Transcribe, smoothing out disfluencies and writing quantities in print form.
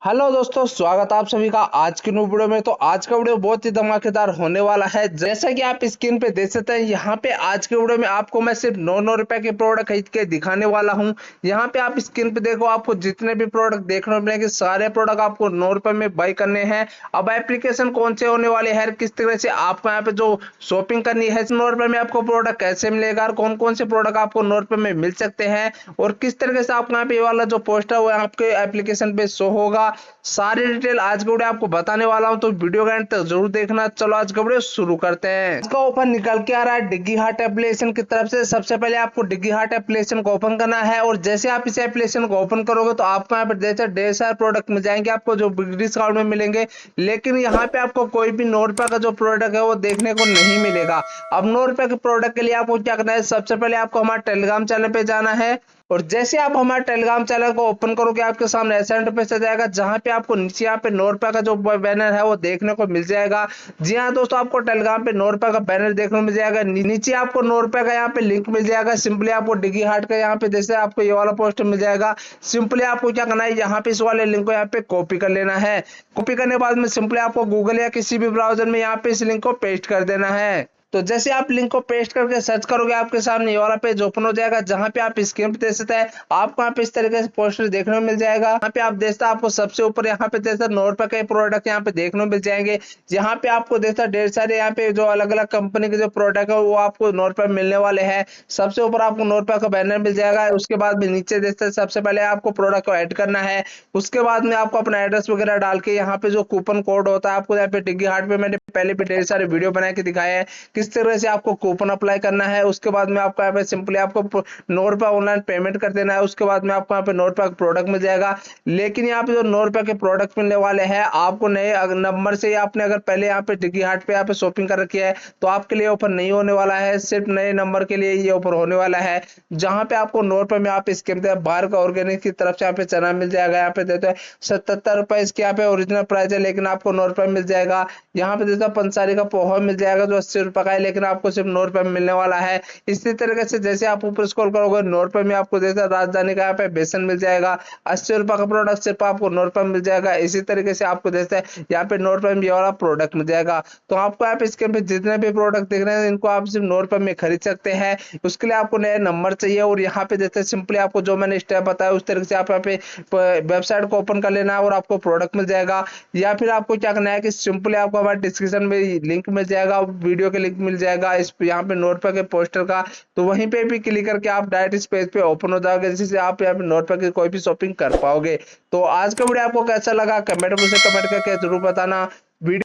Hello दोस्तों, स्वागत है आप सभी का आज की न्यू वीडियो में। तो आज का वीडियो बहुत ही धमाकेदार होने वाला है। जैसा कि आप स्क्रीन पे देख सकते हैं, यहाँ पे आज के वीडियो में आपको मैं सिर्फ 9 रुपए के प्रोडक्ट खरीद के दिखाने वाला हूँ। यहाँ पे आप स्क्रीन पे देखो, आपको जितने भी प्रोडक्ट देखने को मिलेंगे सारे प्रोडक्ट आपको 9 रुपए में बाय करने हैं। अब एप्लीकेशन कौन से होने वाले हैं, किस तरह से आपको यहाँ पे जो शॉपिंग करनी है 9 रुपए में आपको प्रोडक्ट कैसे मिलेगा और कौन कौन से प्रोडक्ट आपको 9 रुपए में मिल सकते हैं और किस तरीके से आपको यहाँ पे ये वाला जो पोस्टर वो आपके एप्लीकेशन पे शो होगा, सारी डिटेल आज के वीडियो आपको बताने वाला हूं। तो वीडियो का एंड तक जरूर देखना। चलो आज का वीडियो शुरू करते हैं। इसका ओपन निकल के आ रहा है डिग्गी हार्ट एप्लीकेशन की तरफ से। सबसे पहले आपको डिग्गी हार्ट एप्लीकेशन को ओपन करना है और जैसे आप इस एप्लीकेशन को ओपन करोगे तो आपको यहाँ पर जैसे ढेर सारे प्रोडक्ट मिल जाएंगे, आपको जो बिग डिस्काउंट में मिलेंगे। लेकिन यहाँ पे आपको कोई भी 9 रुपए का जो प्रोडक्ट है वो देखने को नहीं मिलेगा। अब 9 रुपए के प्रोडक्ट के लिए आपको क्या करना है, सबसे पहले आपको हमारे टेलीग्राम चैनल पे जाना है और जैसे आप हमारे टेलीग्राम चैनल को ओपन करोगे आपके सामने ऐसा इंटरफेस आ जाएगा, जहां पे आपको नीचे यहाँ पे 9 रुपए का जो बैनर है वो देखने को मिल जाएगा। जी हाँ दोस्तों, आपको टेलीग्राम पे 9 रुपए का बैनर देखने को मिल जाएगा। नीचे आपको 9 रुपए का यहाँ पे लिंक मिल जाएगा। सिंपली आपको डिग्गी हार्ट का यहाँ पे जैसे आपको ये वाला पोस्टर मिल जाएगा, सिंपली आपको क्या करना है, यहाँ पे इस वाले लिंक को यहाँ पे कॉपी कर लेना है। कॉपी करने के बाद में सिंपली आपको गूगल या किसी भी ब्राउजर में यहाँ पे इस लिंक को पेस्ट कर देना है। तो जैसे आप लिंक को पेस्ट करके सर्च करोगे आपके सामने ये वाला पेज ओपन हो जाएगा, जहां पे आप स्क्रीन पे देख सकते हैं आपको यहाँ पे इस तरीके से पोस्टर देखने को मिल जाएगा। यहाँ पे आप देखते हैं आपको सबसे ऊपर यहाँ पे देखते 9 रुपए के प्रोडक्ट यहाँ पे देखने को मिल जाएंगे। यहाँ पे आपको देखता ढेर सारे यहाँ पे जो अलग अलग कंपनी के जो प्रोडक्ट है वो आपको 9 रुपए मिलने वाले हैं। सबसे ऊपर आपको 9 रुपए का बैनर मिल जाएगा। उसके बाद में नीचे देखते सबसे पहले आपको प्रोडक्ट को ऐड करना है। उसके बाद में आपको अपना एड्रेस वगैरह डाल के यहाँ पे जो कूपन कोड होता है आपको यहाँ पे डिग्गी हार्ट पे मैंने पहले भी ढेर सारे वीडियो बना के दिखाए हैं किस तरह से आपको कूपन अप्लाई करना है। उसके बाद में आपको यहाँ पे सिंपली आपको 9 रुपए ऑनलाइन पेमेंट कर देना है। उसके बाद में आपको यहाँ पे 9 रुपए का प्रोडक्ट मिल जाएगा। लेकिन यहाँ पे जो 9 रुपए के प्रोडक्ट मिलने वाले हैं आपको नए नंबर से, आपने अगर पहले यहाँ पे डिग्गी हार्ट पे यहाँ पे शॉपिंग कर रखी है तो आपके लिए ऑफर नहीं होने वाला है। सिर्फ नए नंबर के लिए ये ऑफर होने वाला है, जहां पे आपको 9 रुपए में आप इसके बाहर का ऑर्गेनिक की तरफ से यहाँ पे चना मिल जाएगा। यहाँ पे देते हैं 77 रुपए इसके यहाँ पे ओरिजिनल प्राइस है, लेकिन आपको 9 रुपए मिल जाएगा। यहाँ पे देता पंसारी का पोहा मिल जाएगा जो 80 रुपए का है, लेकिन आपको सिर्फ 9 रुपए में मिलने वाला है। इसी तरीके से जैसे आप ऊपर स्क्रॉल करोगे 9 रुपए में आपको देता राजधानी का यहाँ पे बेसन मिल जाएगा। 80 रुपए का प्रोडक्ट सिर्फ आपको 9 रुपए में मिल जाएगा। इसी तरीके से आपको देता है यहाँ पे 9 रुपए में ये वाला प्रोडक्ट मिल जाएगा। तो आपको यहाँ पे इसके पे जितने भी प्रोडक्ट दिख रहे हैं इनको आप सिर्फ 9 रुपए में खरीद सकते हैं। उसके लिए आपको नया नंबर चाहिए और यहाँ पे देते सिंपली आपको जो मैंने स्टेप बताया उस तरीके से आप यहाँ पे वेबसाइट को ओपन कर लेना है और आपको प्रोडक्ट मिल जाएगा। या फिर आपको क्या करना है कि सिंपली आपको हमारे डिस्क्रिप्शन में लिंक मिल जाएगा, वीडियो के लिंक मिल जाएगा इस यहाँ पे 9 रुपए के पोस्टर का। तो वहीं पे भी क्लिक करके आप डायरेक्ट इस पेज पे ओपन हो जाओगे, जिससे आप यहाँ पे 9 रुपए की कोई भी शॉपिंग कर पाओगे। तो आज का वीडियो आपको कैसा लगा कमेंट में से कमेंट करके जरूर बताना।